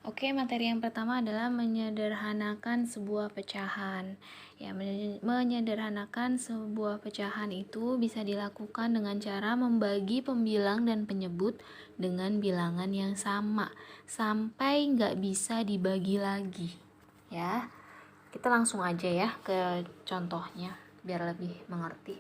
Oke, materi yang pertama adalah menyederhanakan sebuah pecahan. Ya, menyederhanakan sebuah pecahan itu bisa dilakukan dengan cara membagi pembilang dan penyebut dengan bilangan yang sama sampai nggak bisa dibagi lagi. Ya, kita langsung aja ya ke contohnya biar lebih mengerti.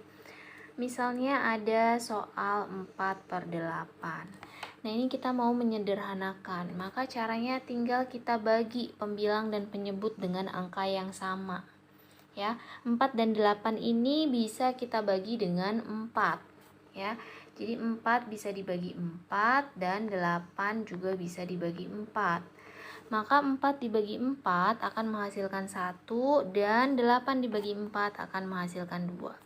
Misalnya ada soal 4/8. Nah, ini kita mau menyederhanakan, maka caranya tinggal kita bagi pembilang dan penyebut dengan angka yang sama. Ya, 4 dan 8 ini bisa kita bagi dengan 4. Ya, jadi 4 bisa dibagi 4 dan 8 juga bisa dibagi 4. Maka 4 dibagi 4 akan menghasilkan 1 dan 8 dibagi 4 akan menghasilkan 2.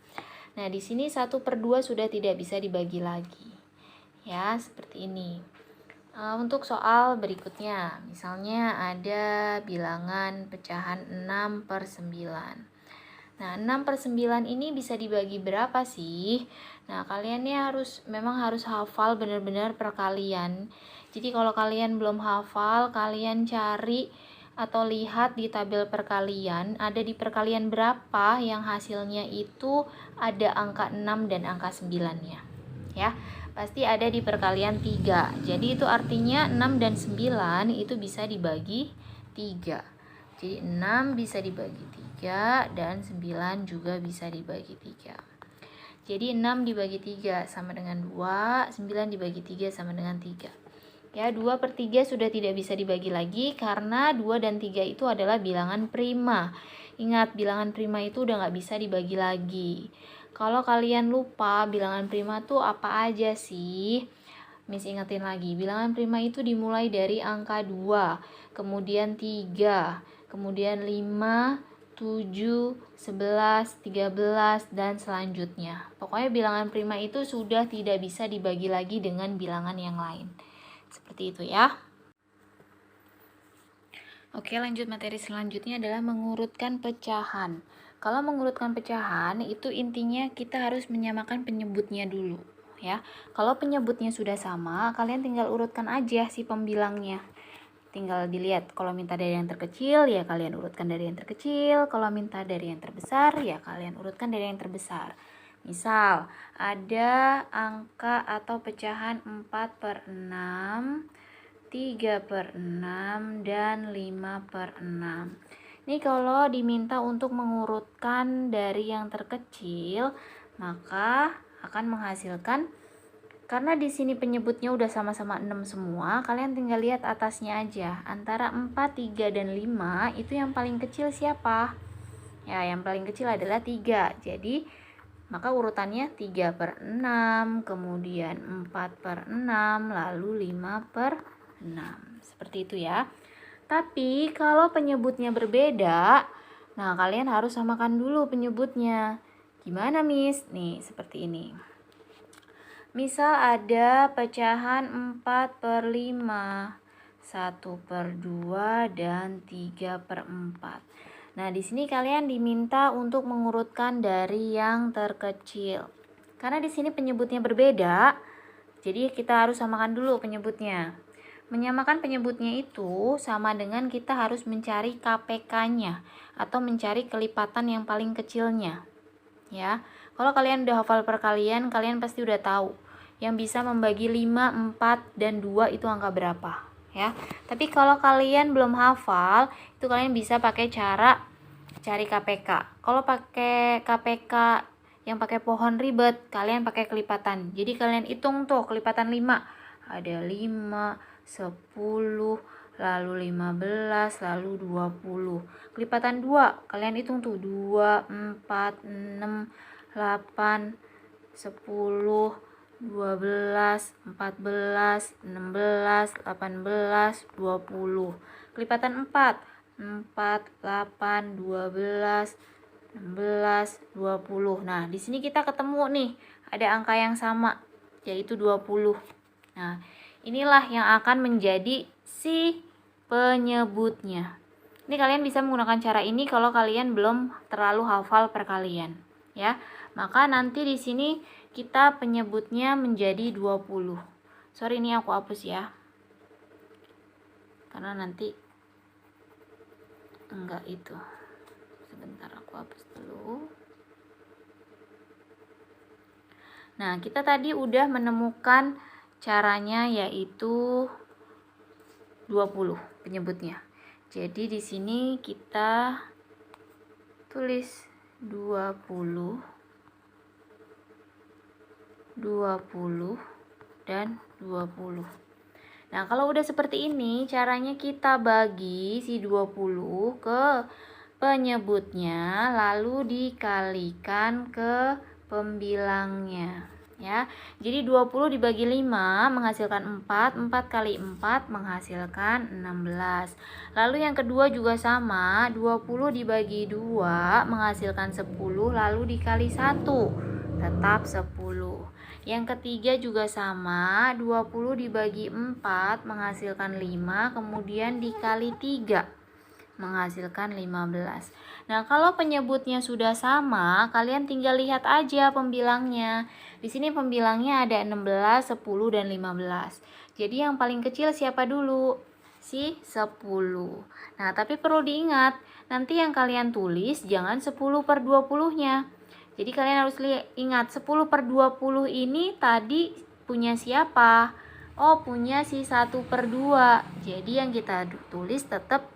Nah, di sini 1/2 sudah tidak bisa dibagi lagi. Ya, seperti ini. Untuk soal berikutnya, misalnya ada bilangan pecahan 6/9. Nah, 6/9 ini bisa dibagi berapa sih? Nah, kalian nih memang harus hafal benar-benar perkalian. Jadi kalau kalian belum hafal, kalian cari atau lihat di tabel perkalian, ada di perkalian berapa yang hasilnya itu ada angka 6 dan angka 9-nya. Ya, pasti ada di perkalian 3. Jadi itu artinya 6 dan 9 itu bisa dibagi 3. Jadi 6 bisa dibagi 3 dan 9 juga bisa dibagi 3. Jadi 6 dibagi 3 sama dengan 2, 9 dibagi 3 sama dengan 3. Ya, 2/3 sudah tidak bisa dibagi lagi karena 2 dan 3 itu adalah bilangan prima. Ingat, bilangan prima itu udah nggak bisa dibagi lagi. Kalau kalian lupa bilangan prima tuh apa aja sih? Miss ingetin lagi, bilangan prima itu dimulai dari angka 2, kemudian 3, kemudian 5, 7, 11, 13, dan selanjutnya. Pokoknya bilangan prima itu sudah tidak bisa dibagi lagi dengan bilangan yang lain. Seperti itu ya. Oke, lanjut materi selanjutnya adalah mengurutkan pecahan. Kalau mengurutkan pecahan, itu intinya kita harus menyamakan penyebutnya dulu. Ya, kalau penyebutnya sudah sama, kalian tinggal urutkan aja si pembilangnya. Tinggal dilihat, kalau minta dari yang terkecil, ya kalian urutkan dari yang terkecil. Kalau minta dari yang terbesar, ya kalian urutkan dari yang terbesar. Misal, ada angka atau pecahan 4/6, 3/6, dan 5/6. Ini kalau diminta untuk mengurutkan dari yang terkecil, maka akan menghasilkan, karena di sini penyebutnya udah sama-sama 6 semua, kalian tinggal lihat atasnya aja. Antara 4, 3, dan 5 itu yang paling kecil siapa? Ya, yang paling kecil adalah 3. Jadi, maka urutannya 3/6, kemudian 4/6, lalu 5/6. Seperti itu ya. Tapi kalau penyebutnya berbeda, nah kalian harus samakan dulu penyebutnya. Gimana, Miss? Nih, seperti ini. Misal ada pecahan 4/5, 1/2, dan 3/4. Nah, di sini kalian diminta untuk mengurutkan dari yang terkecil. Karena di sini penyebutnya berbeda, jadi kita harus samakan dulu penyebutnya. Menyamakan penyebutnya itu sama dengan kita harus mencari KPK-nya atau mencari kelipatan yang paling kecilnya. Ya, kalau kalian udah hafal perkalian, kalian pasti udah tahu yang bisa membagi 5, 4, dan 2 itu angka berapa. Ya, tapi kalau kalian belum hafal, itu kalian bisa pakai cara cari KPK. Kalau pakai KPK yang pakai pohon ribet, kalian pakai kelipatan. Jadi kalian hitung tuh kelipatan 5. Ada 5, 10, lalu 15, lalu 20. Kelipatan 2, kalian hitung tuh 2, 4, 6, 8, 10, 12, 14, 16, 18, 20. Kelipatan 4, 8, 12, 16, 20. Nah, di sini kita ketemu nih, ada angka yang sama, yaitu 20. Nah, inilah yang akan menjadi si penyebutnya. Ini kalian bisa menggunakan cara ini kalau kalian belum terlalu hafal perkalian, ya. Maka nanti di sini kita penyebutnya menjadi 20. Sorry, ini aku hapus ya. karena nanti enggak itu. Sebentar, aku hapus dulu. Nah, kita tadi udah menemukan caranya, yaitu 20 penyebutnya. Jadi di sini kita tulis 20, 20 dan 20. Nah, kalau udah seperti ini, caranya kita bagi si 20 ke penyebutnya, lalu dikalikan ke pembilangnya. Ya, jadi 20 dibagi 5 menghasilkan 4, 4 kali 4 menghasilkan 16. Lalu yang kedua juga sama, 20 dibagi 2 menghasilkan 10, lalu dikali 1, tetap 10. Yang ketiga juga sama, 20 dibagi 4 menghasilkan 5, kemudian dikali 3 menghasilkan 15. Nah, kalau penyebutnya sudah sama, kalian tinggal lihat aja pembilangnya. Di sini pembilangnya ada 16, 10, dan 15. Jadi yang paling kecil siapa dulu? Si 10. Nah, tapi perlu diingat, nanti yang kalian tulis jangan 10 per 20-nya. Jadi kalian harus ingat 10 per 20 ini tadi punya siapa? Oh, punya si 1 per 2. Jadi yang kita tulis tetap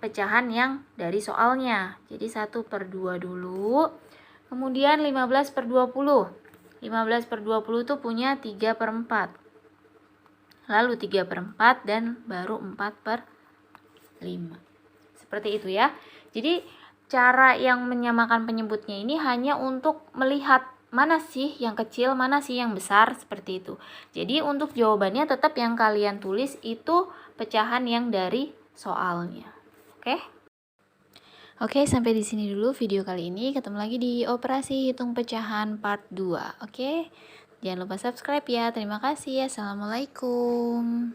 pecahan yang dari soalnya. Jadi 1 per 2 dulu. Kemudian 15 per 20. 15 per 20 itu punya 3 per 4. Lalu 3 per 4 dan baru 4 per 5. Seperti itu ya. Jadi cara yang menyamakan penyebutnya ini hanya untuk melihat mana sih yang kecil, mana sih yang besar, seperti itu. Jadi untuk jawabannya tetap yang kalian tulis itu pecahan yang dari soalnya. Oke? Oke, sampai di sini dulu video kali ini. Ketemu lagi di operasi hitung pecahan part 2. Oke? Jangan lupa subscribe ya. Terima kasih. Assalamualaikum.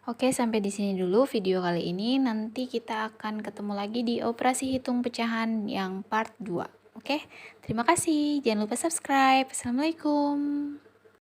Oke, sampai di sini dulu video kali ini. Nanti kita akan ketemu lagi di operasi hitung pecahan yang part 2. Oke, terima kasih. Jangan lupa subscribe. Assalamualaikum.